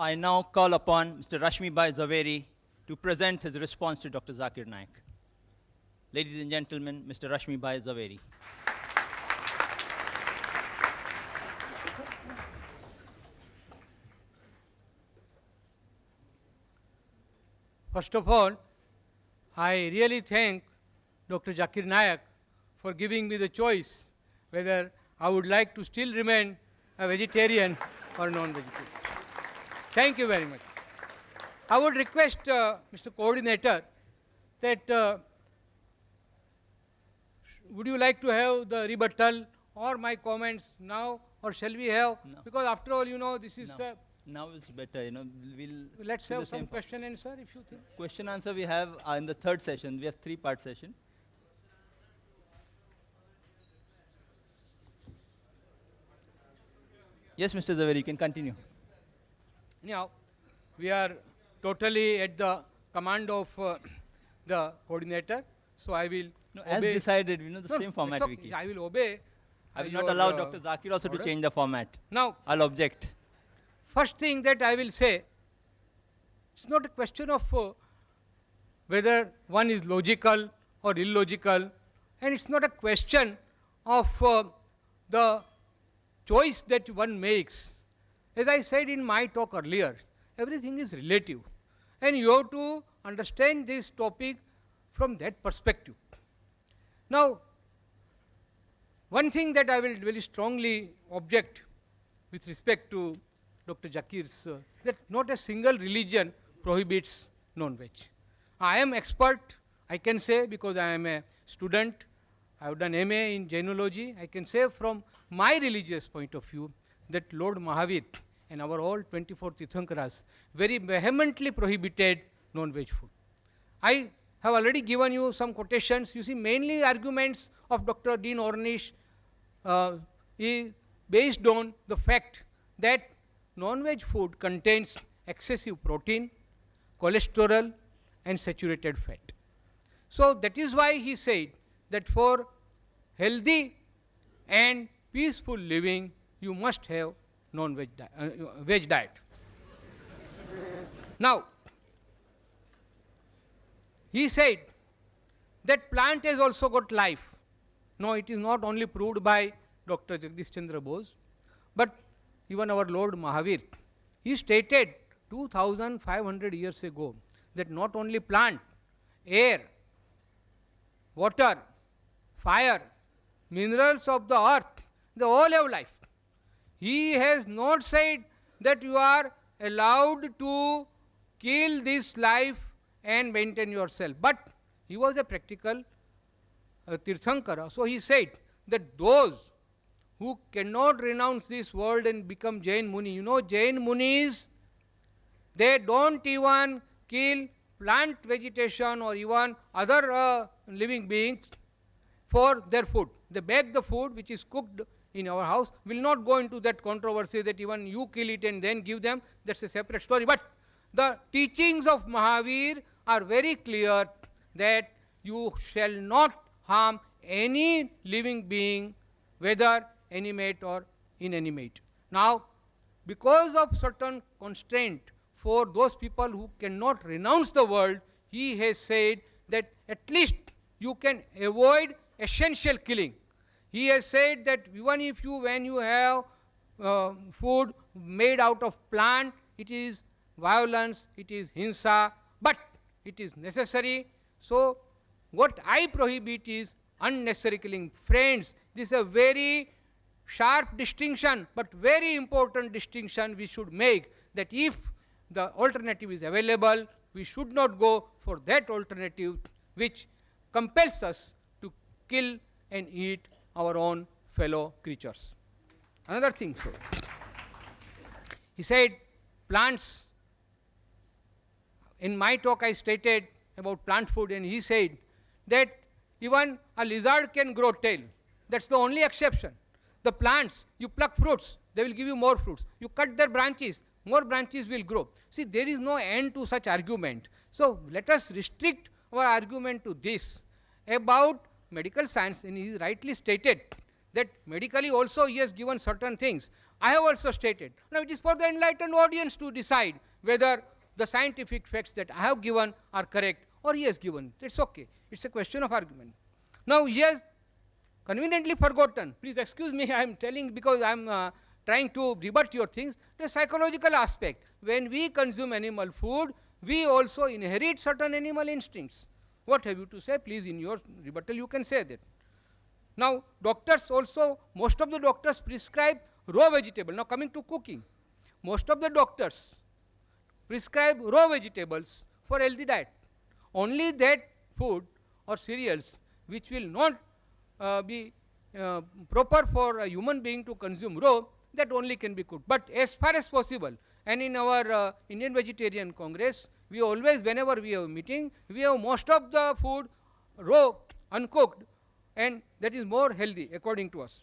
I now call upon Mr. Rashmibhai Zaveri to present his response to Dr. Zakir Naik. Ladies and gentlemen, Mr. Rashmibhai Zaveri. First of all, I really thank Dr. Zakir Naik for giving me the choice whether I would like to still remain a vegetarian or non-vegetarian. Thank you very much. I would request Mr. Coordinator that would you like to have the rebuttal or my comments now, or shall we have? No. Because after all, you know, this is... No. Now it's better, let's do have the some same question and answer if you think. question answer we have in the third session. We have three-part session. Yes, Mr. Zaveri, you can continue. Now, we are totally at the command of the coordinator, so I will No, as obey. decided, the No, same format it's we okay. keep. I will obey. I will not your, allow Dr. Zakir also to order. change the format. Now, I'll object. first thing that I will say, it's not a question of whether one is logical or illogical, and it's not a question of the choice that one makes. As I said in my talk earlier, everything is relative, and you have to understand this topic from that perspective. Now, one thing that I will very strongly object with respect to Dr. Zakir's, that not a single religion prohibits non-veg. I am expert, I can say, because I am a student, I have done MA in Jainology. I can say from my religious point of view that Lord Mahavir and our all 24 Tirthankaras very vehemently prohibited non-veg food. I have already given you some quotations. You see, mainly arguments of Dr. Dean Ornish is based on the fact that non-veg food contains excessive protein, cholesterol, and saturated fat. So that is why he said that for healthy and peaceful living, you must have non-veg veg diet. Now, he said that plant has also got life. No, it is not only proved by Dr. Jagdish Chandra Bose, but even our Lord Mahavir. He stated 2500 years ago that not only plant, air, water, fire, minerals of the earth, they all have life. He has not said that you are allowed to kill this life and maintain yourself. But he was a practical Tirthankara. So he said that those who cannot renounce this world and become Jain Muni, you know, Jain Munis, they don't even kill plant vegetation or even other living beings for their food. They bake the food which is cooked in our house. Will not go into that controversy that even you kill it and then give them. That's a separate story. But the teachings of Mahavir are very clear that you shall not harm any living being, whether animate or inanimate. Now, because of certain constraint for those people who cannot renounce the world, he has said that at least you can avoid essential killing. He has said that even if you, when you have food made out of plant, it is violence, it is hinsa, but it is necessary. So, what I prohibit is unnecessary killing. Friends, this is a very sharp distinction, but very important distinction we should make, that if the alternative is available, we should not go for that alternative which compels us to kill and eat our own fellow creatures. Another thing, so he said plants. In my talk I stated about plant food, and he said that even a lizard can grow tail. That's the only exception. The plants, you pluck fruits, they will give you more fruits. You cut their branches, more branches will grow. See, there is no end to such argument. So let us restrict our argument to this about medical science, and he rightly stated that medically also he has given certain things. I have also stated. Now it is for the enlightened audience to decide whether the scientific facts that I have given are correct or he has given. It's okay. It's a question of argument. Now he has conveniently forgotten. Please excuse me, I am telling because I am trying to rebut your things. The psychological aspect. When we consume animal food, we also inherit certain animal instincts. What have you to say? Please, in your rebuttal, you can say that. Now, doctors also, most of the doctors prescribe raw vegetable. Now, coming to cooking, most of the doctors prescribe raw vegetables for healthy diet. Only that food or cereals which will not be proper for a human being to consume raw, that only can be cooked. But as far as possible, and in our Indian Vegetarian Congress, we always, whenever we have a meeting, we have most of the food raw, uncooked, and that is more healthy according to us.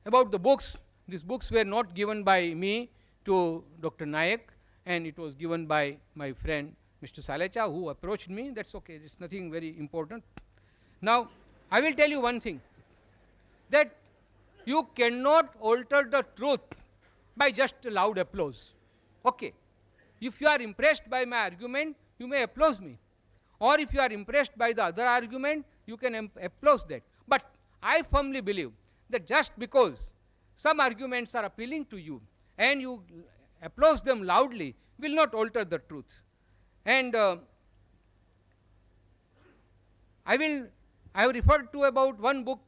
About the books, these books were not given by me to Dr. Naik, and it was given by my friend Mr. Salecha, who approached me. That's okay, it's nothing very important. Now, I will tell you one thing, that you cannot alter the truth by just loud applause. Okay, if you are impressed by my argument, you may applaud me. Or if you are impressed by the other argument, you can applaud that. But I firmly believe that just because some arguments are appealing to you and you applaud them loudly will not alter the truth. And I have referred to about one book,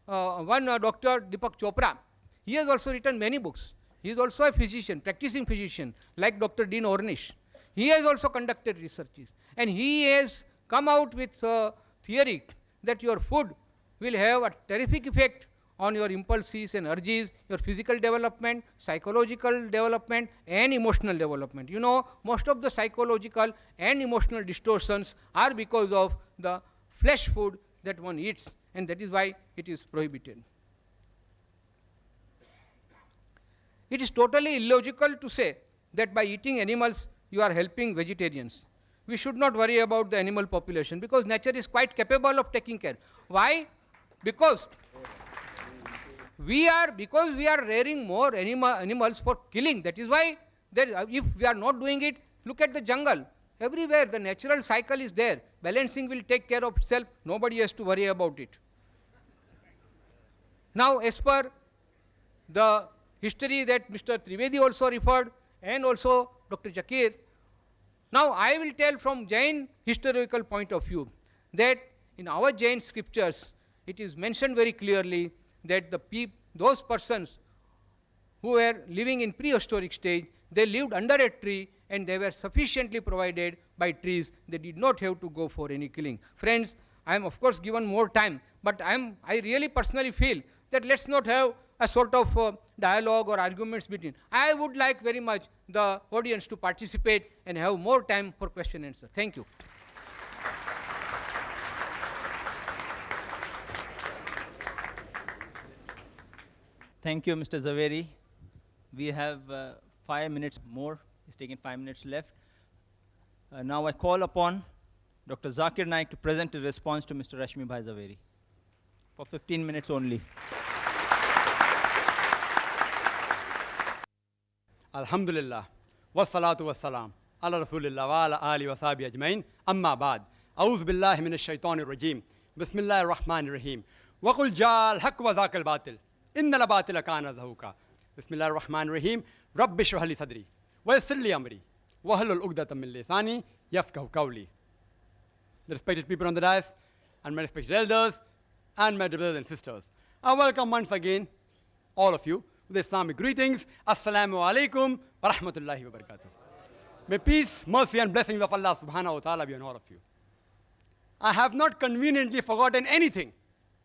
Dr. Deepak Chopra. He has also written many books. He is also a physician, practicing physician, like Dr. Dean Ornish. He has also conducted researches. And he has come out with a theory that your food will have a terrific effect on your impulses and urges, your physical development, psychological development, and emotional development. You know, most of the psychological and emotional distortions are because of the flesh food that one eats, and that is why it is prohibited. It is totally illogical to say that by eating animals you are helping vegetarians. We should not worry about the animal population because nature is quite capable of taking care. Why? Because we are rearing more animals for killing. That is why if we are not doing it, look at the jungle. Everywhere the natural cycle is there. Balancing will take care of itself. Nobody has to worry about it. Now, as per the history that Mr. Trivedi also referred, and also Dr. Zakir, now I will tell from Jain historical point of view that in our Jain scriptures, it is mentioned very clearly that those persons who were living in prehistoric stage, they lived under a tree and they were sufficiently provided by trees. They did not have to go for any killing. Friends, I am of course given more time, but I really personally feel that let's not have a sort of dialogue or arguments between. I would like very much the audience to participate and have more time for question and answer. Thank you. Thank you, Mr. Zaveri. We have 5 minutes more. It's taken 5 minutes left. Now I call upon Dr. Zakir Naik to present a response to Mr. Rashmibhai Zaveri for 15 minutes only. Alhamdulillah, wassalatu wassalam, ala rasulillah wa ala ali wa sahbihi ajmain, amma ba'd. A'udhu billahi minash shaitanir rajim. Bismillahir rahmanir rahim. Wa qul ja'al haqq wa zaqal batil. Innal batila kana zahuqa. Bismillahir rahmanir rahim. Rabbi shrah li sadri wa yassir li amri wa hlul 'uqdatam min lisani yafqahu qawli. The respected people on the dais and my respected elders and my brothers and sisters, I welcome once again all of you with Islamic greetings. Assalamu alaikum wa rahmatullahi wa barakatuh. May peace, mercy and blessings of Allah subhanahu wa ta'ala be on all of you. I have not conveniently forgotten anything.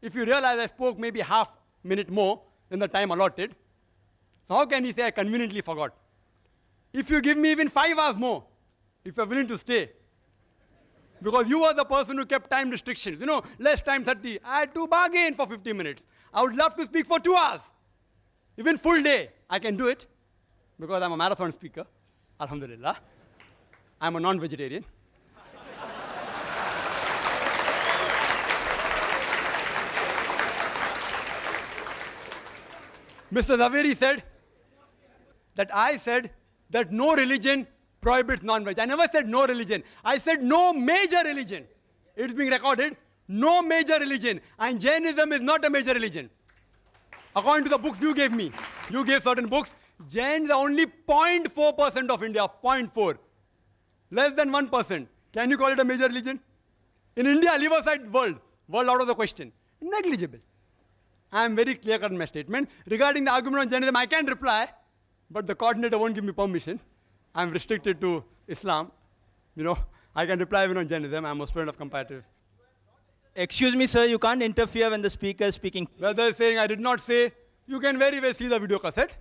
If you realize I spoke maybe half minute more than the time allotted, so how can you say I conveniently forgot? If you give me even 5 hours more, if you're willing to stay, because you were the person who kept time restrictions, you know, less time 30, I had to bargain for 50 minutes. I would love to speak for 2 hours. Even full day, I can do it because I'm a marathon speaker, alhamdulillah. I'm a non-vegetarian. Mr. Zaveri said that I said that no religion prohibits non-veg. I never said no religion. I said no major religion. It's being recorded. No major religion. And Jainism is not a major religion. According to the books you gave me, you gave certain books, Jains are only 0.4% of India, 0.4. Less than 1%. Can you call it a major religion? In India, leave aside world out of the question. Negligible. I am very clear-cut in my statement. Regarding the argument on Jainism, I can reply, but the coordinator won't give me permission. I am restricted to Islam. You know, I can reply even on Jainism. I am a student of comparative. Excuse me, sir, you can't interfere when the speaker is speaking. Whether saying I did not say, you can very well see the video cassette.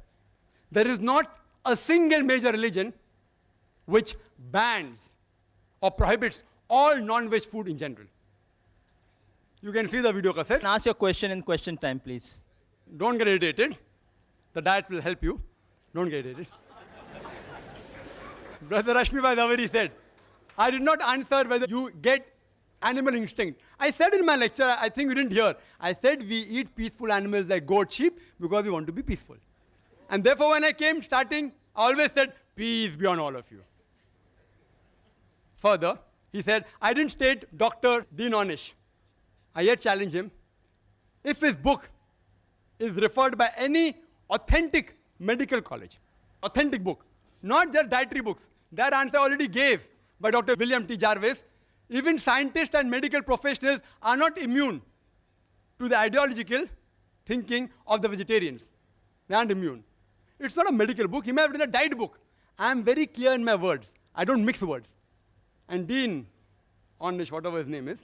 There is not a single major religion which bans or prohibits all non-veg food in general. You can see the video cassette. Ask your question in question time, please. Don't get irritated. The diet will help you. Don't get irritated. Brother Rashmibhai Zaveri said, I did not answer whether you get animal instinct. I said in my lecture, I think you didn't hear, I said we eat peaceful animals like goat, sheep, because we want to be peaceful. And therefore, when I came starting, I always said, peace be on all of you. Further, he said, I didn't state Dr. Onish. I yet challenge him. If his book is referred by any authentic medical college, authentic book, not just dietary books, that answer I already gave by Dr. William T. Jarvis. Even scientists and medical professionals are not immune to the ideological thinking of the vegetarians. They aren't immune. It's not a medical book. He may have written a diet book. I am very clear in my words. I don't mix words. And Dean Onish, whatever his name is,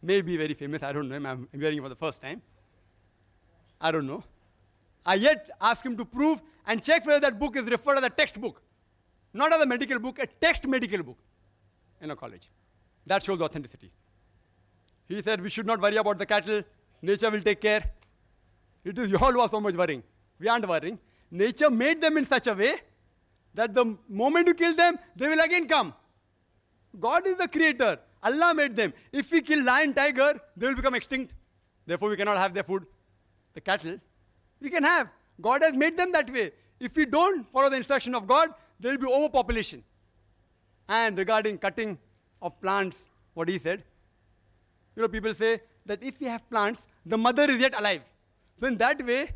may be very famous. I don't know him. I'm hearing him for the first time. I don't know. I yet ask him to prove and check whether that book is referred as a textbook. Not as a medical book, a text medical book in a college. That shows authenticity. He said we should not worry about the cattle. Nature will take care. It is you all who are so much worrying. We aren't worrying. Nature made them in such a way that the moment you kill them, they will again come. God is the creator. Allah made them. If we kill lion, tiger, they will become extinct. Therefore, we cannot have their food. The cattle, we can have. God has made them that way. If we don't follow the instruction of God, there will be overpopulation. And regarding cutting of plants, what he said, you know, people say that if we have plants, the mother is yet alive. So in that way,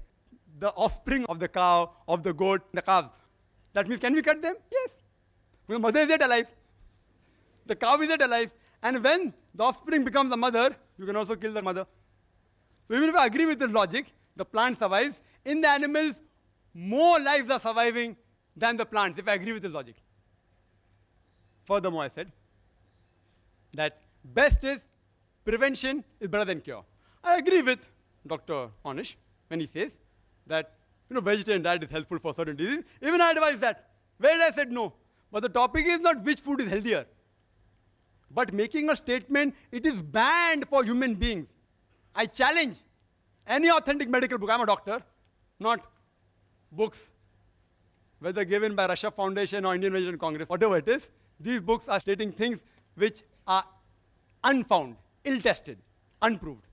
the offspring of the cow, of the goat, the calves, that means can we cut them? Yes. The mother is yet alive. The cow is yet alive. And when the offspring becomes a mother, you can also kill the mother. So even if I agree with this logic, the plant survives. In the animals, more lives are surviving than the plants, if I agree with this logic. Furthermore, I said that best is prevention is better than cure. I agree with Dr. Onish when he says that vegetarian diet is helpful for certain diseases. Even I advise that. Where I said no. But the topic is not which food is healthier, but making a statement, it is banned for human beings. I challenge any authentic medical book. I'm a doctor, not books, whether given by Russia Foundation or Indian Vegetarian Congress, whatever it is. These books are stating things which are unfound, ill-tested, unproved.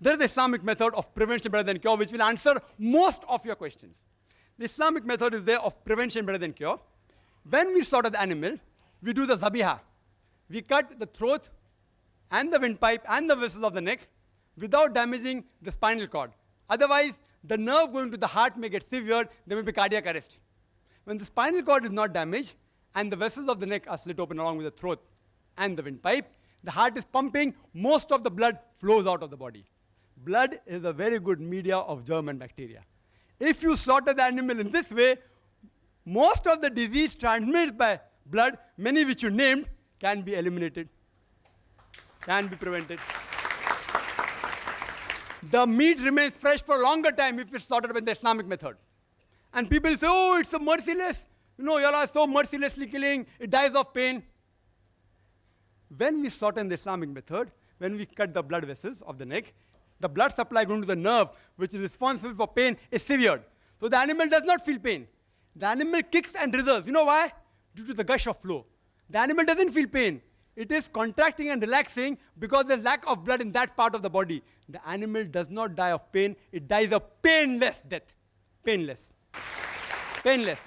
There is the Islamic method of prevention better than cure, which will answer most of your questions. The Islamic method is there of prevention better than cure. When we slaughter the animal, we do the zabiha. We cut the throat and the windpipe and the vessels of the neck without damaging the spinal cord. Otherwise, the nerve going to the heart may get severed, there may be cardiac arrest. When the spinal cord is not damaged and the vessels of the neck are slit open along with the throat and the windpipe, the heart is pumping, most of the blood flows out of the body. Blood is a very good media of germ and bacteria. If you slaughter the animal in this way, most of the disease transmitted by blood, many which you named, can be eliminated, can be prevented. The meat remains fresh for a longer time if it's slaughtered by the Islamic method. And people say, oh, it's so merciless. You all are so mercilessly killing, it dies of pain. When we slaughter in the Islamic method, when we cut the blood vessels of the neck, the blood supply going to the nerve, which is responsible for pain, is severed. So the animal does not feel pain. The animal kicks and writhers. You know why? Due to the gush of flow. The animal doesn't feel pain. It is contracting and relaxing because there's lack of blood in that part of the body. The animal does not die of pain. It dies a painless death. Painless. Painless.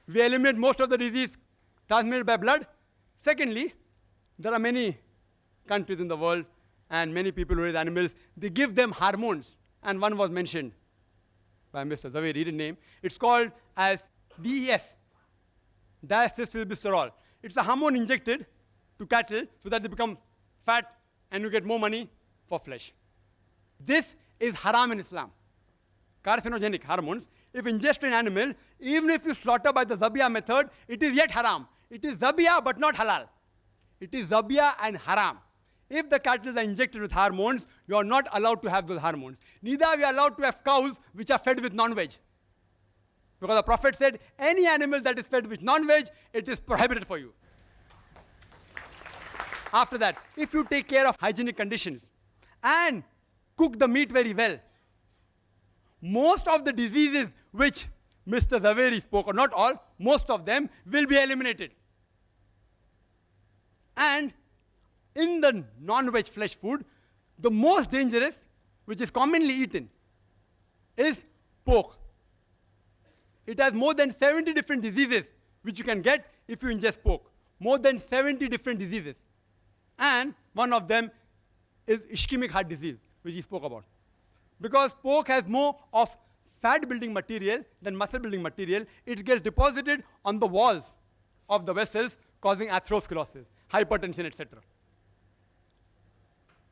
We eliminate most of the disease transmitted by blood. Secondly, there are many countries in the world and many people who raise animals. They give them hormones. And one was mentioned by Mr. Zaveri, he didn't name. It's called as DES, diacylglycerol. It's a hormone injected to cattle so that they become fat and you get more money for flesh. This is haram in Islam. Carcinogenic hormones. If ingested in animal, even if you slaughter by the zabiyah method, it is yet haram. It is zabiyah but not halal. It is zabiyah and haram. If the cattle are injected with hormones, you are not allowed to have those hormones. Neither are we allowed to have cows which are fed with non-veg. Because the Prophet said, any animal that is fed with non-veg, it is prohibited for you. After that, if you take care of hygienic conditions and cook the meat very well, most of the diseases which Mr. Zaveri spoke, or not all, most of them will be eliminated. And in the non-veg flesh food, the most dangerous, which is commonly eaten, is pork. It has more than 70 different diseases which you can get if you ingest pork. More than 70 different diseases. And one of them is ischemic heart disease, which he spoke about. Because pork has more of fat building material than muscle building material, it gets deposited on the walls of the vessels, causing atherosclerosis, hypertension, etc.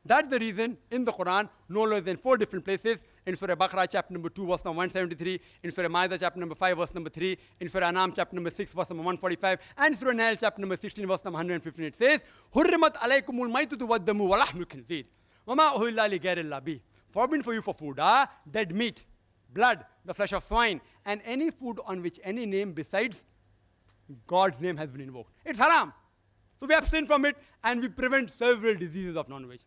That's the reason in the Quran, no less than 4 different places, in Surah Baqarah chapter number 2, verse number 173, in Surah Ma'idah chapter number 5, verse number 3, in Surah Anam chapter number 6, verse number 145, and Surah Nail chapter number 16, verse number 115, it says, Hurrimat alaykumul maitutu waddamu wa lahmul khinzir, wa ma uhilla li ghayrillah bih. Forbidden for you for food are dead meat, blood, the flesh of swine, and any food on which any name besides God's name has been invoked. It's haram. So we abstain from it and we prevent several diseases of non-veg.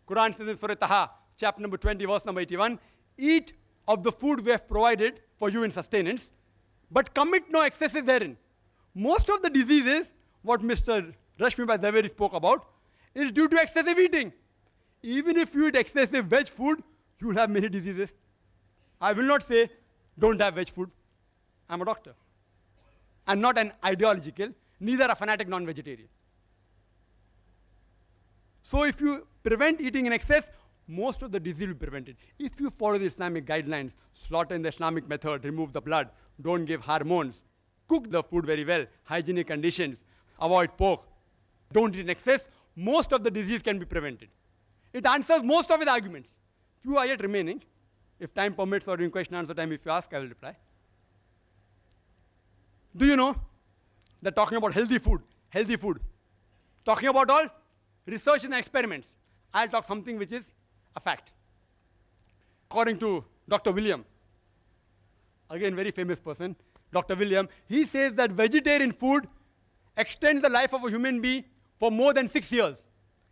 Quran says in Surah Taha, chapter number 20, verse number 81, eat of the food we have provided for you in sustenance, but commit no excesses therein. Most of the diseases, what Mr. Rashmibhai Zaveri spoke about, is due to excessive eating. Even if you eat excessive veg food, you will have many diseases. I will not say, don't have veg food. I'm a doctor. I'm not an ideological, neither a fanatic non-vegetarian. So if you prevent eating in excess, most of the disease will be prevented. If you follow the Islamic guidelines, slaughter in the Islamic method, remove the blood, don't give hormones, cook the food very well, hygienic conditions, avoid pork, don't eat in excess, most of the disease can be prevented. It answers most of his arguments. Few are yet remaining. If time permits or during question answer time, if you ask, I will reply. Do you know that talking about healthy food, talking about all research and experiments, I'll talk something which is a fact. According to Dr. William, again very famous person, Dr. William, he says that vegetarian food extends the life of a human being for more than 6 years.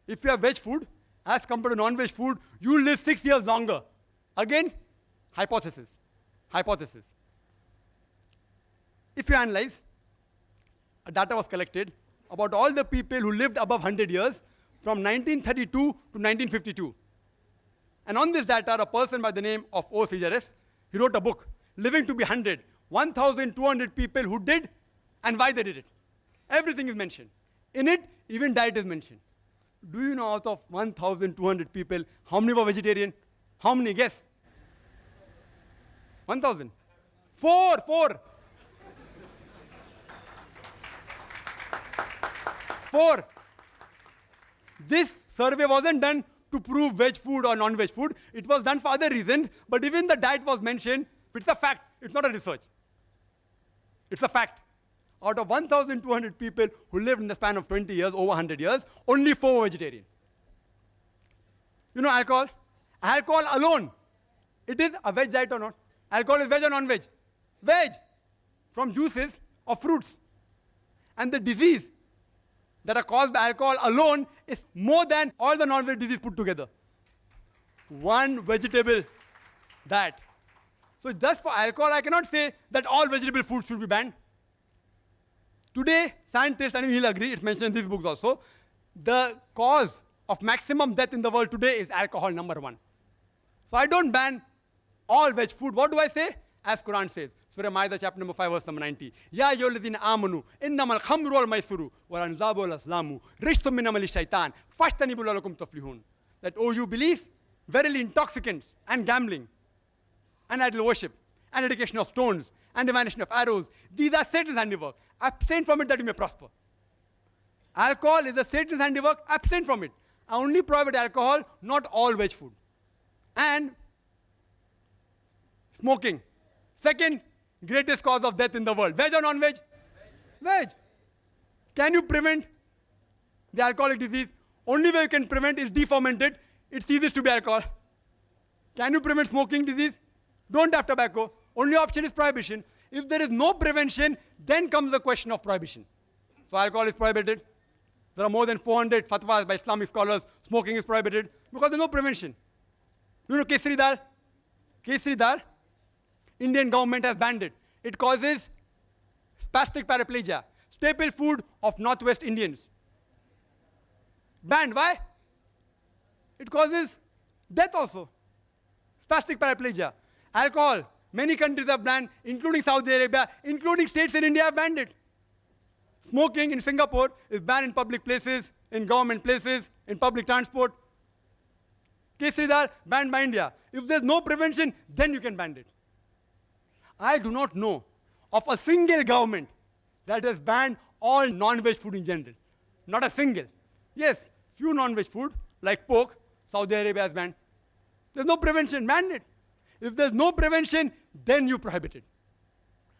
If you have veg food, as compared to non-veg food, you will live 6 years longer. Again, hypothesis. If you analyze, data was collected about all the people who lived above 100 years from 1932 to 1952. And on this data, a person by the name of O. Sejares, he wrote a book, Living to be 100, 1,200 people who did and why they did it. Everything is mentioned. In it, even diet is mentioned. Do you know out of 1,200 people, how many were vegetarian? How many? Guess. 1,000. 4. 4. This survey wasn't done to prove veg food or non-veg food. It was done for other reasons, but even the diet was mentioned. It's a fact. It's not a research. It's a fact. Out of 1,200 people who lived in the span of 20 years, over 100 years, only 4 were vegetarian. You know alcohol? Alcohol alone, it is a veg diet or not? Alcohol is veg or non-veg? Veg. From juices of fruits. And the disease that are caused by alcohol alone is more than all the non-veg disease put together. One vegetable diet. So just for alcohol, I cannot say that all vegetable foods should be banned. Today, scientists, and he'll agree, it's mentioned in these books also, the cause of maximum death in the world today is alcohol, number one. So I don't ban all veg food. What do I say? As Quran says, Surah Ma'idah, chapter number 5, verse number 90. Ya ayyuhalladhina amanu, innamal khamru wal maisuru, wal anzabu wal aslamu, rijsum min amali shaitan, fashtanibu la'allakum tuflihun. That, oh, you believe? Verily intoxicants and gambling and idol worship and dedication of stones and divination of arrows, these are Satan's handiwork. Abstain from it that you may prosper. Alcohol is a Satan's handiwork. Abstain from it. I only prohibit alcohol, not all veg food. And smoking. Second greatest cause of death in the world. Veg or non-veg? Veg. Can you prevent the alcoholic disease? Only way you can prevent is defermented. It ceases to be alcohol. Can you prevent smoking disease? Don't have tobacco. Only option is prohibition. If there is no prevention, then comes the question of prohibition. So alcohol is prohibited. There are more than 400 fatwas by Islamic scholars. Smoking is prohibited because there's no prevention. You know kesri dal? Kesri dal? Indian government has banned it. It causes spastic paraplegia, staple food of Northwest Indians. Banned. Why? It causes death also. Spastic paraplegia. Alcohol. Many countries have banned, including Saudi Arabia, including states in India have banned it. Smoking in Singapore is banned in public places, in government places, in public transport. Kesri dal banned by India. If there's no prevention, then you can ban it. I do not know of a single government that has banned all non-veg food in general. Not a single. Yes, few non-veg food, like pork, Saudi Arabia has banned. There's no prevention, ban it. If there's no prevention, then you prohibit it.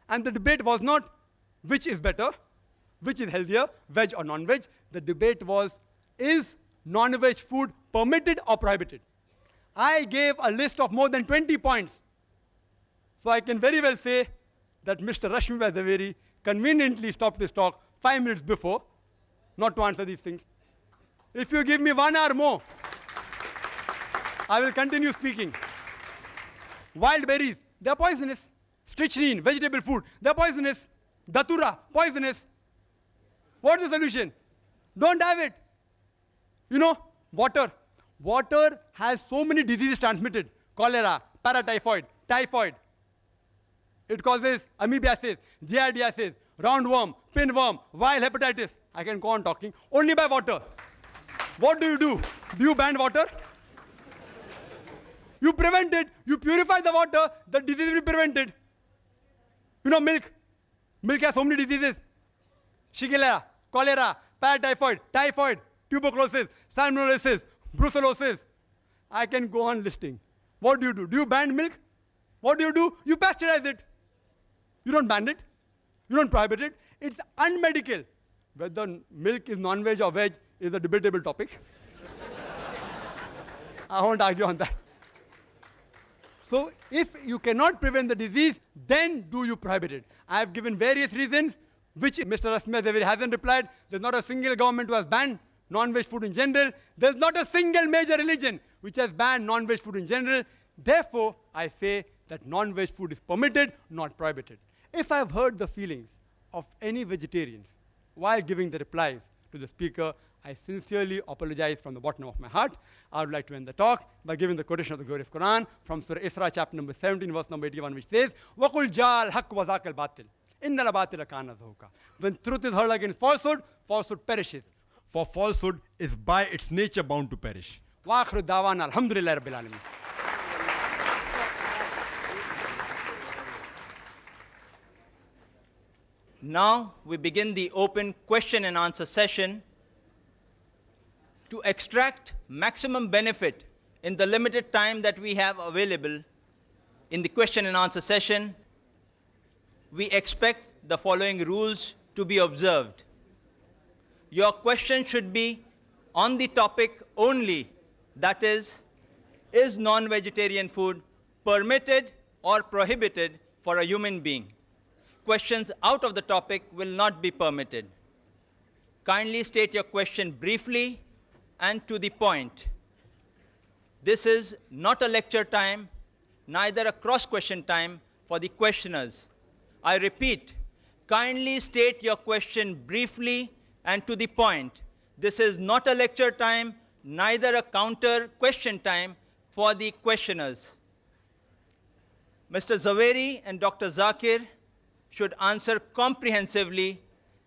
And the debate was not which is better, which is healthier, veg or non-veg. The debate was, is non-veg food permitted or prohibited? I gave a list of more than 20 points. So I can very well say that Mr. Rashmibhai Zaveri conveniently stopped his talk 5 minutes before, not to answer these things. If you give me 1 hour more, I will continue speaking. Wild berries, they are poisonous. Strychnine, vegetable food, they are poisonous. Datura, poisonous. What's the solution? Don't have it. You know, water. Water has so many diseases transmitted. Cholera, paratyphoid, typhoid. It causes amoebiasis, giardiasis, roundworm, pinworm, viral hepatitis. I can go on talking. Only by water. What do? Do you ban water? You prevent it. You purify the water, the disease will be prevented. You know, milk. Milk has so many diseases. Shigella, cholera, paratyphoid, typhoid, tuberculosis, salmonellosis, brucellosis. I can go on listing. What do? Do you ban milk? What do? You pasteurize it. You don't ban it. You don't prohibit it. It's unmedical. Whether milk is non-veg or veg is a debatable topic. I won't argue on that. So if you cannot prevent the disease, then do you prohibit it? I have given various reasons, which Mr. Rashmibhai Zaveri hasn't replied. There's not a single government who has banned non-veg food in general. There's not a single major religion which has banned non-veg food in general. Therefore, I say that non-veg food is permitted, not prohibited. If I have heard the feelings of any vegetarians while giving the replies to the speaker, I sincerely apologize from the bottom of my heart. I would like to end the talk by giving the quotation of the glorious Quran from Surah Isra, chapter number 17, verse number 81, which says, وَقُلْ جَاءَ الْحَقُّ وَزَاقَ الْبَاطِلِ إِنَّ الْبَاطِلَ كَانَ زَهُوقًا. When truth is hurled against falsehood, falsehood perishes. For falsehood is by its nature bound to perish. وَآخِرُ دَعْوَانَا الْحَمْدُ لِلَّهِ رَبِّ الْعَالَمِينَ. Now we begin the open question and answer session. To extract maximum benefit in the limited time that we have available in the question and answer session, we expect the following rules to be observed. Your question should be on the topic only, that is non-vegetarian food permitted or prohibited for a human being? Questions out of the topic will not be permitted. Kindly state your question briefly and to the point. This is not a lecture time, neither a cross-question time for the questioners. I repeat, Kindly state your question briefly and to the point. This is not a lecture time, neither a counter question time for the questioners. Mr. Zaveri and Dr. Zakir should answer comprehensively,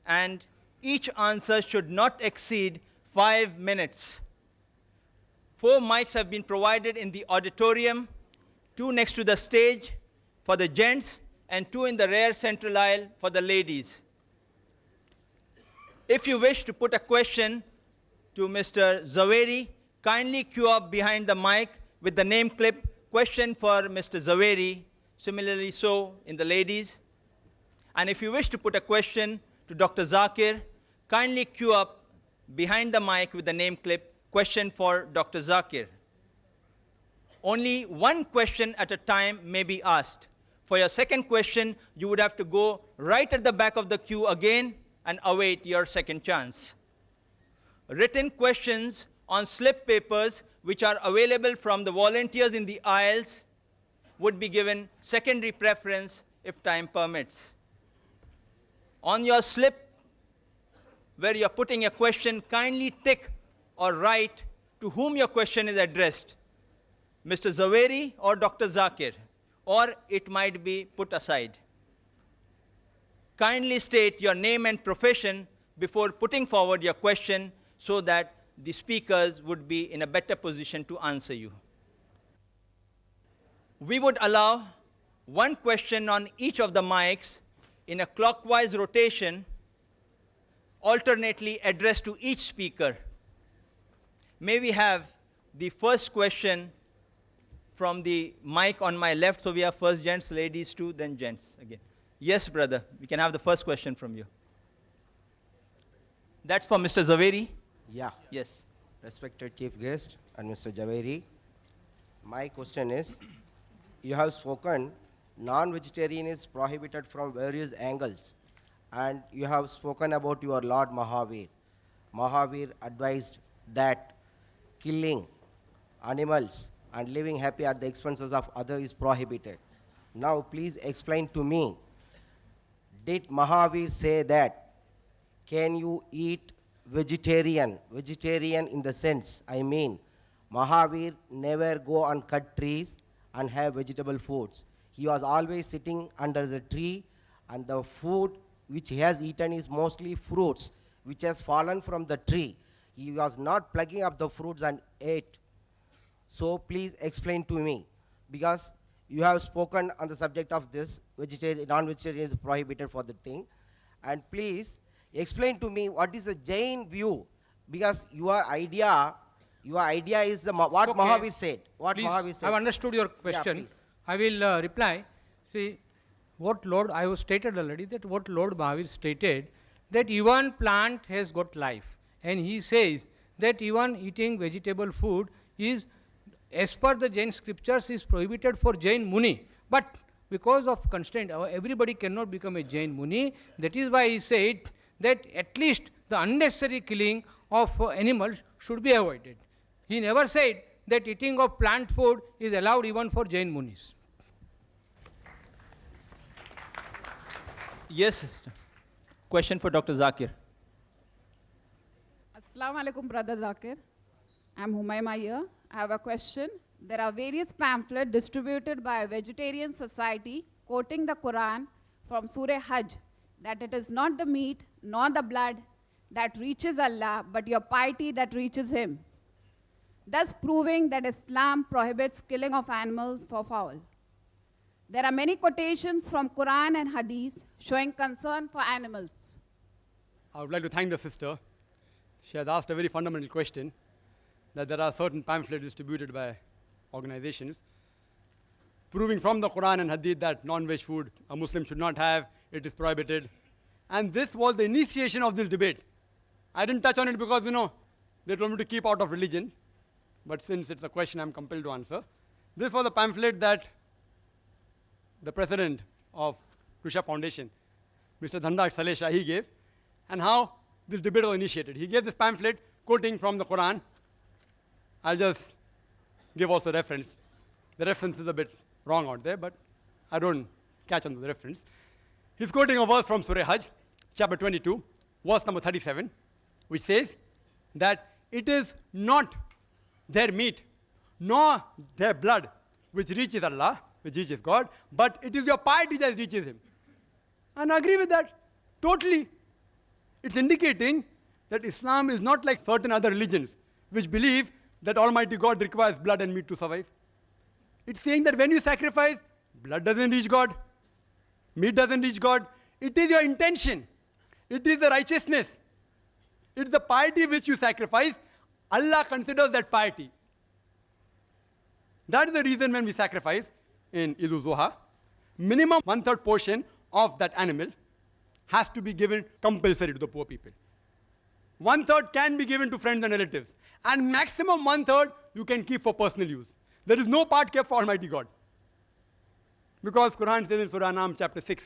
and each answer should not exceed 5 minutes. 4 mics have been provided in the auditorium, 2 next to the stage for the gents, and 2 in the rear central aisle for the ladies. If you wish to put a question to Mr. Zaveri, kindly queue up behind the mic with the name clip, question for Mr. Zaveri, similarly so in the ladies. And if you wish to put a question to Dr. Zakir, kindly queue up behind the mic with the name clip, question for Dr. Zakir. Only one question at a time may be asked. For your second question, you would have to go right at the back of the queue again and await your second chance. Written questions on slip papers, which are available from the volunteers in the aisles, would be given secondary preference if time permits. On your slip, where you're putting a question, kindly tick or write to whom your question is addressed, Mr. Zaveri or Dr. Zakir, or it might be put aside. Kindly state your name and profession before putting forward your question so that the speakers would be in a better position to answer you. We would allow one question on each of the mics in a clockwise rotation, alternately addressed to each speaker. May we have the first question from the mic on my left? So we have first gents, ladies too, then gents again. Yes, brother, we can have the first question from you. That's for Mr. Zaveri? Yeah. Yes. Respected Chief Guest and Mr. Zaveri, my question is, you have spoken non-vegetarian is prohibited from various angles, and you have spoken about your Lord Mahavir. Mahavir advised that killing animals and living happy at the expenses of others is prohibited. Now please explain to me, did Mahavir say that can you eat vegetarian? Vegetarian in the sense, I mean, Mahavir never go and cut trees and have vegetable foods. He was always sitting under the tree, and the food which he has eaten is mostly fruits which has fallen from the tree. He was not plucking up the fruits and ate. So please explain to me, because you have spoken on the subject of this, non-vegetarian is prohibited for the thing. And please explain to me what is the Jain view, because your idea is what Okay. Mahavir said. What Please, Mahavir said. I've understood your question. please. I will reply. See, I have stated already that what Lord Mahavir stated, that even plant has got life. And he says that even eating vegetable food is, as per the Jain scriptures, is prohibited for Jain Muni. But because of constraint, everybody cannot become a Jain Muni. That is why he said that at least the unnecessary killing of animals should be avoided. He never said that eating of plant food is allowed even for Jain Munis. Yes, sister. Question for Dr. Zakir. Assalamu alaikum, Brother Zakir. I'm Humayma here. I have a question. There are various pamphlets distributed by a vegetarian society quoting the Quran from Surah Hajj, that it is not the meat nor the blood that reaches Allah, but your piety that reaches Him, thus proving that Islam prohibits killing of animals for fowl. There are many quotations from Quran and Hadith showing concern for animals. I would like to thank the sister. She has asked a very fundamental question, that there are certain pamphlets distributed by organizations proving from the Quran and Hadith that non-veg food a Muslim should not have, it is prohibited. And this was the initiation of this debate. I didn't touch on it because, they told me to keep out of religion. But since it's a question I'm compelled to answer. This was a pamphlet that the president of Tusha Foundation, Mr. Dhandak Salesha, he gave, and how this debate was initiated. He gave this pamphlet quoting from the Quran. I'll just give also reference. The reference is a bit wrong out there, but I don't catch on the reference. He's quoting a verse from Surah Hajj, chapter 22, verse number 37, which says that it is not their meat, nor their blood, which reaches Allah, which reaches God, but it is your piety that reaches Him. And I agree with that, totally. It's indicating that Islam is not like certain other religions, which believe that Almighty God requires blood and meat to survive. It's saying that when you sacrifice, blood doesn't reach God, meat doesn't reach God. It is your intention. It is the righteousness. It's the piety which you sacrifice. Allah considers that piety. That is the reason when we sacrifice in Eid al-Zuha, minimum 1/3 portion of that animal has to be given compulsory to the poor people. 1/3 can be given to friends and relatives. And maximum 1/3 you can keep for personal use. There is no part kept for Almighty God. Because Quran says in Surah Anam chapter 6,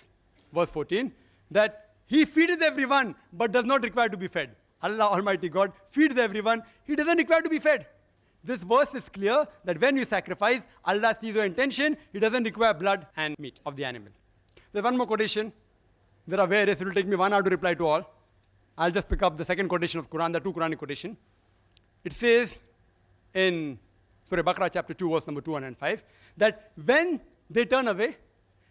verse 14, that He feedeth everyone, but does not require to be fed. Allah Almighty God feeds everyone. He doesn't require to be fed. This verse is clear that when you sacrifice, Allah sees your intention. He doesn't require blood and meat of the animal. There's one more quotation. There are various. It will take me 1 hour to reply to all. I'll just pick up the second quotation of Quran, the two Quranic quotation. It says in Surah Baqarah chapter 2, verse number 205, that when they turn away,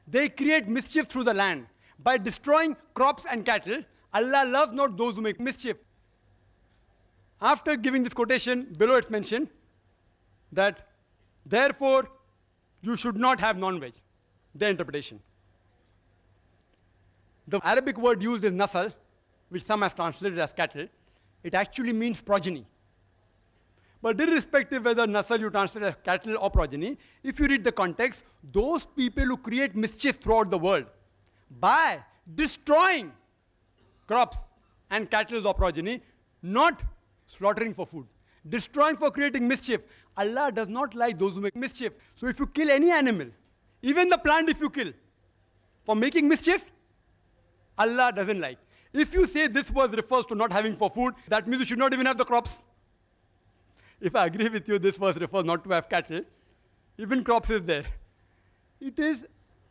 they create mischief through the land. By destroying crops and cattle, Allah loves not those who make mischief. After giving this quotation, below it's mentioned that, therefore, you should not have non-veg. Their interpretation. The Arabic word used is nasal, which some have translated as cattle. It actually means progeny. But irrespective whether nasal you translate as cattle or progeny, if you read the context, those people who create mischief throughout the world by destroying crops and cattle or progeny, not slaughtering for food, destroying for creating mischief. Allah does not like those who make mischief. So if you kill any animal, even the plant if you kill, for making mischief, Allah doesn't like. If you say this verse refers to not having for food, that means you should not even have the crops. If I agree with you, this verse refers not to have cattle. Even crops is there. It is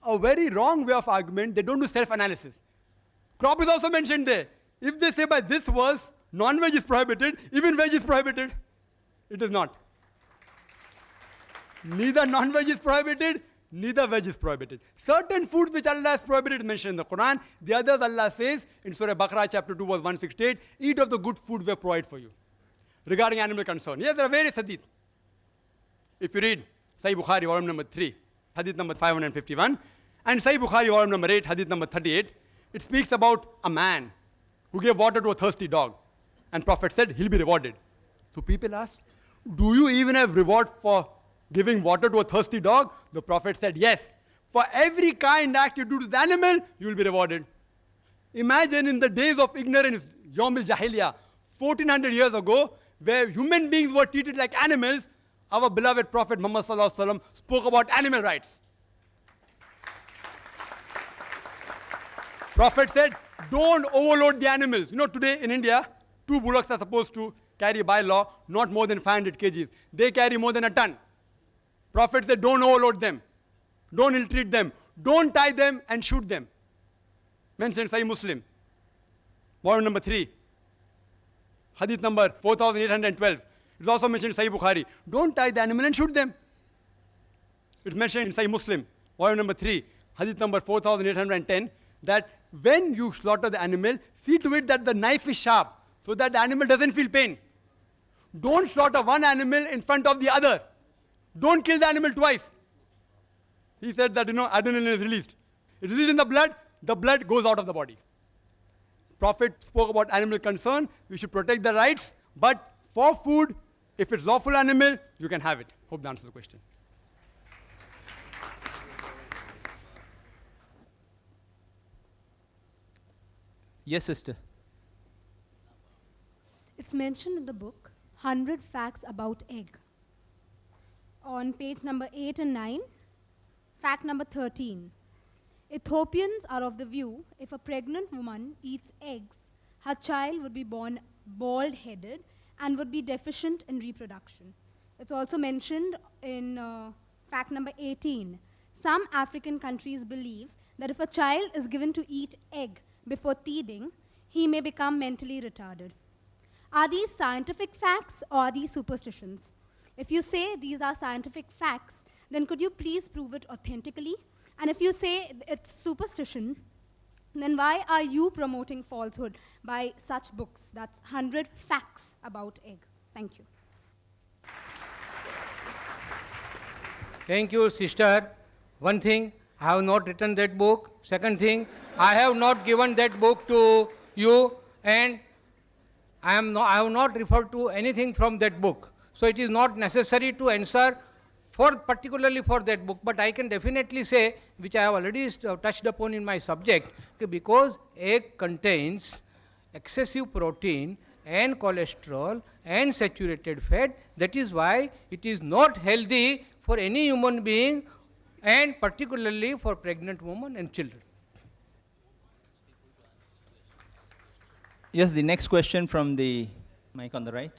a very wrong way of argument. They don't do self-analysis. Crop is also mentioned there. If they say by this verse, non-veg is prohibited, even veg is prohibited. It is not. Neither non-veg is prohibited, neither veg is prohibited. Certain foods which Allah has prohibited is mentioned in the Quran. The others Allah says in Surah Baqarah chapter 2 verse 168, eat of the good food we have provided for you. Regarding animal concern. Yes, there are various hadith. If you read Sahih Bukhari, volume number 3, hadith number 551, and Sahih Bukhari, volume number 8, hadith number 38, it speaks about a man who gave water to a thirsty dog. And Prophet said, he'll be rewarded. So people asked, do you even have reward for giving water to a thirsty dog? The Prophet said, yes. For every kind act you do to the animal, you will be rewarded. Imagine in the days of ignorance, Yawm al-Jahiliyyah, 1400 years ago, where human beings were treated like animals, our beloved Prophet Muhammad sallallahu alaihi wasallam spoke about animal rights. Prophet said, don't overload the animals. You know, today in India, 2 bullocks are supposed to carry by law not more than 500 kgs. They carry more than a ton. Prophet said, don't overload them. Don't ill-treat them. Don't tie them and shoot them. Mentioned Sahih Muslim, volume number 3. Hadith number 4812. It's also mentioned in Sahih Bukhari. Don't tie the animal and shoot them. It's mentioned in Sahih Muslim, volume number 3, hadith number 4810, that when you slaughter the animal, see to it that the knife is sharp, so that the animal doesn't feel pain. Don't slaughter one animal in front of the other. Don't kill the animal twice. He said that, adrenaline is released. It's released in the blood goes out of the body. Prophet spoke about animal concern. We should protect the rights, but for food, if it's lawful animal, you can have it. Hope that answers the question. Yes, sister. It's mentioned in the book, 100 Facts About Egg. On page number 8 and 9, fact number 13. Ethiopians are of the view, if a pregnant woman eats eggs, her child would be born bald-headed and would be deficient in reproduction. It's also mentioned in fact number 18. Some African countries believe that if a child is given to eat egg before teething, he may become mentally retarded. Are these scientific facts or are these superstitions? If you say these are scientific facts, then could you please prove it authentically? And if you say it's superstition, then why are you promoting falsehood by such books? That's 100 facts about egg. Thank you. Thank you, sister. One thing, I have not written that book. Second thing, I have not given that book to you, and I have not referred to anything from that book. So it is not necessary to answer particularly for that book, but I can definitely say, which I have already touched upon in my subject, because egg contains excessive protein and cholesterol and saturated fat, that is why it is not healthy for any human being, and particularly for pregnant women and children. Yes, the next question from the mic on the right.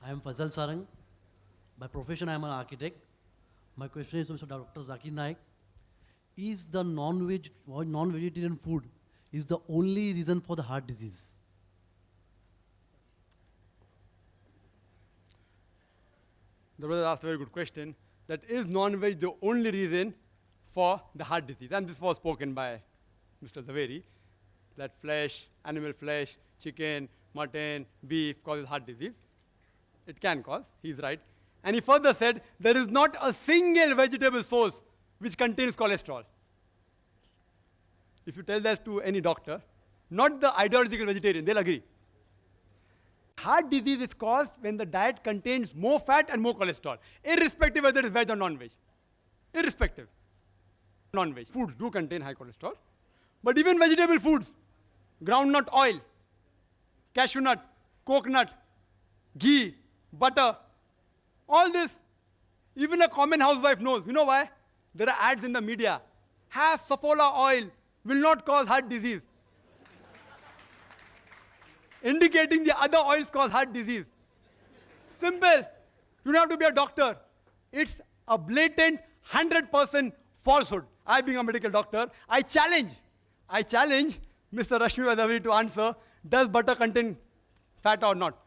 I am Fazal Sarang. By profession, I am an architect. My question is to Mr. Dr. Zakir Naik. Is the non-vegetarian food is the only reason for the heart disease? The brother asked a very good question. That is non-veg the only reason for the heart disease? And this was spoken by Mr. Zaveri, that flesh, animal flesh, chicken, mutton, beef causes heart disease. It can cause, he's right. And he further said, there is not a single vegetable source which contains cholesterol. If you tell that to any doctor, not the ideological vegetarian, they'll agree. Heart disease is caused when the diet contains more fat and more cholesterol, irrespective whether it is veg or non-veg. Irrespective. Non-veg foods do contain high cholesterol, but even vegetable foods, groundnut oil, cashew nut, coconut, ghee, butter, all this, even a common housewife knows. You know why? There are ads in the media. Have Safola oil, will not cause heart disease. Indicating the other oils cause heart disease. Simple. You don't have to be a doctor. It's a blatant 100% falsehood. I, being a medical doctor, I challenge Mr. Rashmibhai to answer, does butter contain fat or not?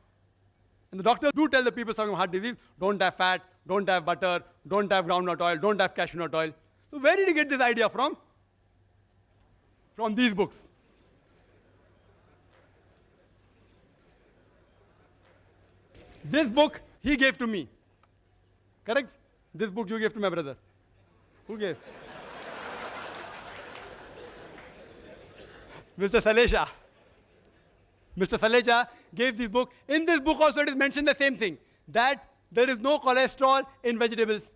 And the doctors do tell the people suffering from heart disease, don't have fat, don't have butter, don't have groundnut oil, don't have cashew nut oil. So where did he get this idea from? From these books. This book he gave to me. Correct? This book you gave to my brother. Who gave? Mr. Saleja. Mr. Saleja gave this book. In this book also it is mentioned the same thing, that there is no cholesterol in vegetables.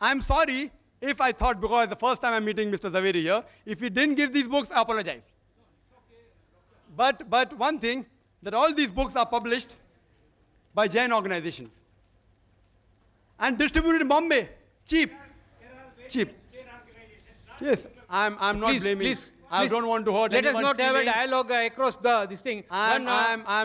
I'm sorry if I thought, because the first time I'm meeting Mr. Zaveri here, if he didn't give these books, I apologize. But one thing, that all these books are published by Jain organizations and distributed in Bombay, cheap. Yes, I'm not blaming. I don't want to hurt anyone's feeling. Let us not have a dialogue across this thing. I'm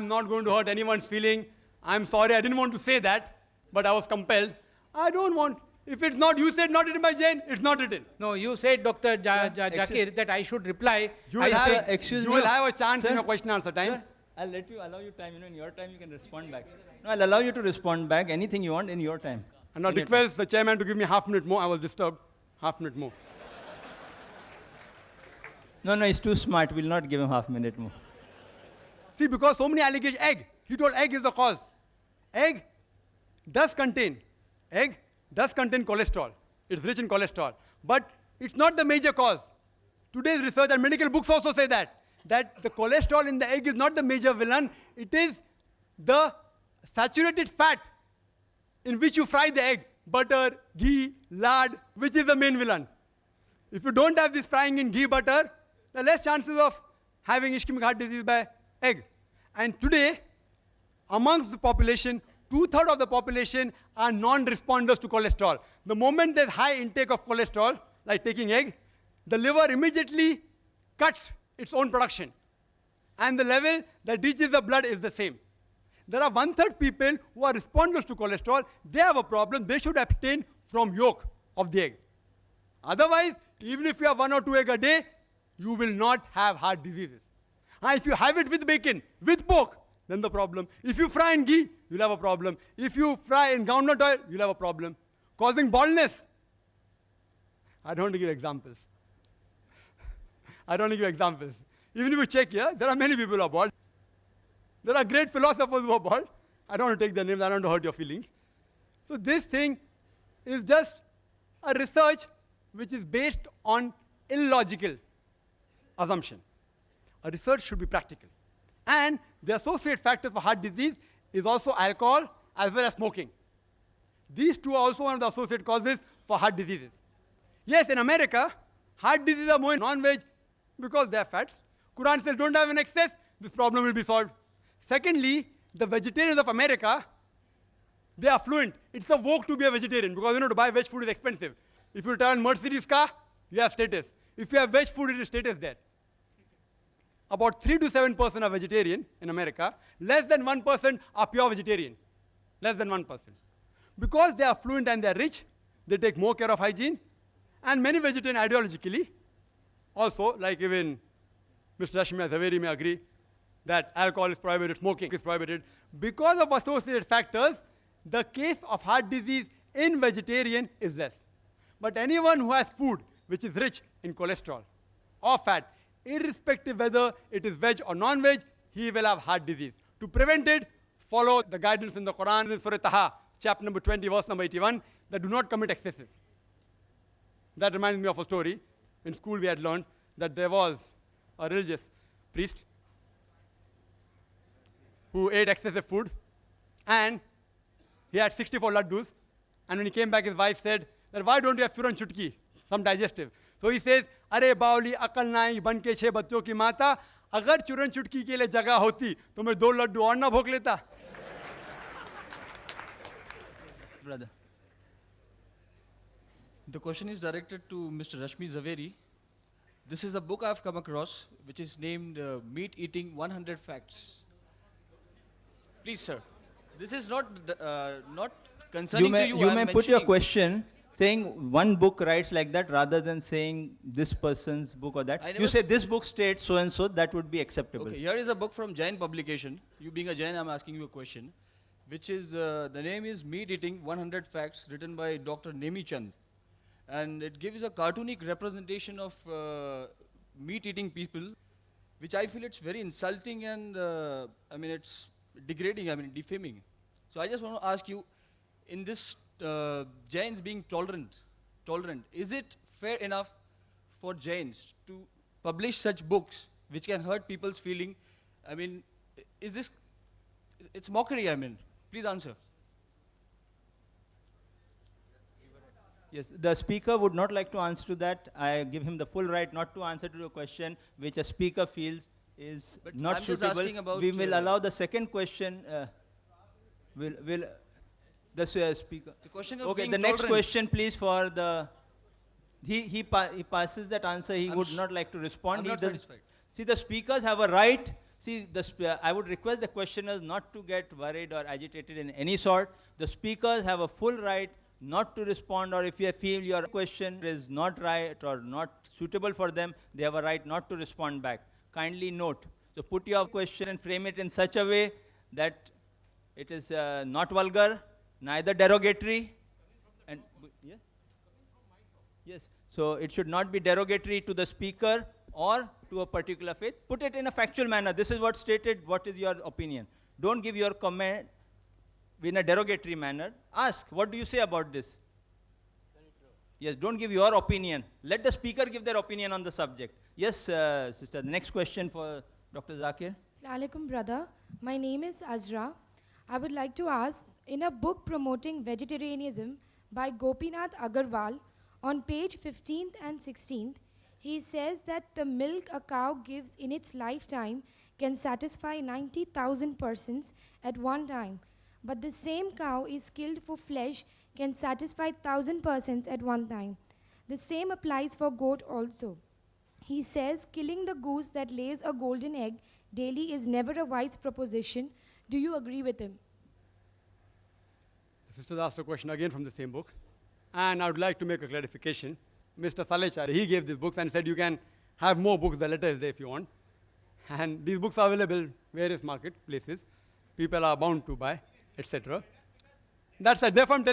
not going to hurt anyone's feeling. I'm sorry, I didn't want to say that, but I was compelled. I don't want. If it's not, you said not written by Jain, it's not written. No, you said, Dr. Zakir, that I should reply. You will have a chance in your question answer time. Sir, I'll allow you time. In your time you can respond back. No, I'll allow you to respond back anything you want in your time. And I request the chairman to give me half minute more. I was disturbed. Half minute more. No, he's too smart. We'll not give him half minute more. See, because so many allegations, egg. He told egg is the cause. Egg does contain cholesterol. It's rich in cholesterol. But it's not the major cause. Today's research and medical books also say that the cholesterol in the egg is not the major villain. It is the saturated fat in which you fry the egg. Butter, ghee, lard, which is the main villain. If you don't have this frying in ghee, butter, there are less chances of having ischemic heart disease by egg. And today, amongst the population, 2/3 of the population are non-responders to cholesterol. The moment there's high intake of cholesterol, like taking egg, the liver immediately cuts its own production. And the level that reaches the blood is the same. There are 1/3 people who are responders to cholesterol. They have a problem. They should abstain from yolk of the egg. Otherwise, Even if you have 1 or 2 eggs a day, you will not have heart diseases. If you have it with bacon, with pork, then the problem. If you fry in ghee, you'll have a problem. If you fry in groundnut oil, you'll have a problem. Causing baldness. I don't want to give examples. Even if you check here, there are many people who are bald. There are great philosophers who are bald. I don't want to take their names, I don't want to hurt your feelings. So this thing is just a research which is based on illogical assumption. A research should be practical. And the associate factor for heart disease is also alcohol as well as smoking. These two are also one of the associate causes for heart diseases. Yes, in America, heart diseases are more in non-veg because they are fats. Quran says don't have an excess, this problem will be solved. Secondly, the vegetarians of America, they are fluent. It's a vogue to be a vegetarian because to buy veg food is expensive. If you turn Mercedes car, you have status. If you have veg food, it is status there. About 3 to 7% are vegetarian in America. Less than 1% are pure vegetarian. Less than 1%. Because they are fluent and they are rich, they take more care of hygiene. And many vegetarian ideologically, also, like even Mr. Rashmibhai, Zaveri may agree that alcohol is prohibited, smoking is prohibited. Because of associated factors, the case of heart disease in vegetarian is less. But anyone who has food which is rich in cholesterol or fat, irrespective whether it is veg or non-veg, he will have heart disease. To prevent it, follow the guidance in the Quran, in Surah Taha, chapter number 20, verse number 81, that do not commit excesses. That reminds me of a story. In school we had learned that there was a religious priest who ate excessive food, and he had 64 laddus, and when he came back, his wife said, that why don't you have churan chutki, some digestive? So he says, Are bauli akal nahi ban ke 6 bachchon ki mata, agar churan chutki ke liye jagah hoti, to main 2 laddu aur na bhog leta. Brother. The question is directed to Mr. Rashmi Zaveri. This is a book I've come across, which is named Meat Eating 100 Facts. Please, sir. This is not concerning to you. You may put your mentioning. question saying one book writes like that rather than saying this person's book or that. You say this book states so and so, that would be acceptable. Okay, here is a book from Jain publication. You being a Jain, I'm asking you a question, which is, the name is Meat Eating 100 Facts, written by Dr. Nemi Chand. And it gives a cartoonic representation of meat-eating people, which I feel it's very insulting and, it's degrading, defaming. So I just want to ask you, in this Jains being tolerant, is it fair enough for Jains to publish such books which can hurt people's feeling? Is this, it's mockery, please answer. Yes, the speaker would not like to answer to that. I give him the full right not to answer to a question which a speaker feels is But not I'm just suitable. asking about, We will allow the second question. Will the speaker? The question of Okay, being the next tolerant. question, please, for the. He passes that answer. He would not like to respond. I'm He not doesn't- satisfied. See, the speakers have a right. See, I would request the questioners not to get worried or agitated in any sort. The speakers have a full right not to respond, or if you feel your question is not right or not suitable for them, they have a right not to respond back. Kindly note. So put your question and frame it in such a way that it is not vulgar, neither derogatory. And yes? Yes. So it should not be derogatory to the speaker or to a particular faith. Put it in a factual manner. This is what stated. What is your opinion? Don't give your comment in a derogatory manner. Ask, what do you say about this? Yes, don't give your opinion. Let the speaker give their opinion on the subject. Yes, sister, the next question for Dr. Zakir. Assalamualaikum, brother. My name is Azra. I would like to ask, in a book promoting vegetarianism by Gopinath Agarwal, on page 15th and 16th, he says that the milk a cow gives in its lifetime can satisfy 90,000 persons at one time. But the same cow is killed for flesh can satisfy 1,000 persons at one time. The same applies for goat also. He says killing the goose that lays a golden egg daily is never a wise proposition. Do you agree with him? The sister asked a question again from the same book, and I would like to make a clarification. Mr. Salechari, he gave these books and said you can have more books, the letter is there if you want. And these books are available various marketplaces. People are bound to buy, etc. That's right. Therefore,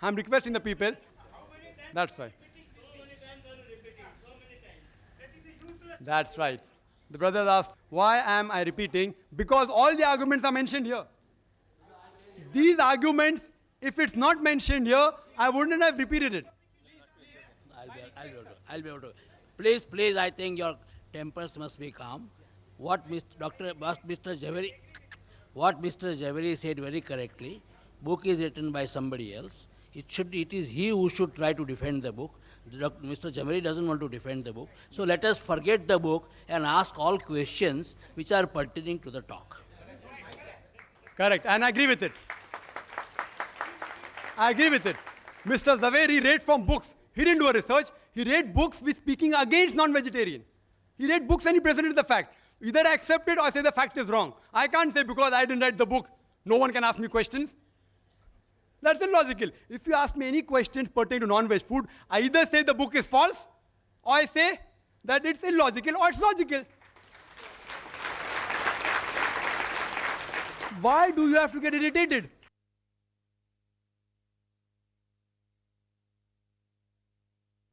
I'm requesting the people. That's right. That's right. The brothers asked, why am I repeating? Because all the arguments are mentioned here. These arguments, if it's not mentioned here, I wouldn't have repeated it. I'll be able to. Please, I think your tempers must be calm. What Mr. Zaveri said very correctly, book is written by somebody else. It is he who should try to defend the book. Mr. Zaveri doesn't want to defend the book. So let us forget the book and ask all questions which are pertaining to the talk. Correct, and I agree with it. I agree with it. Mr. Zaveri read from books. He didn't do a research. He read books with speaking against non-vegetarian. He read books and he presented the fact. Either I accept it or I say the fact is wrong. I can't say because I didn't read the book, no one can ask me questions. That's illogical. If you ask me any questions pertaining to non-veg food, I either say the book is false or I say that it's illogical or it's logical. Why do you have to get irritated?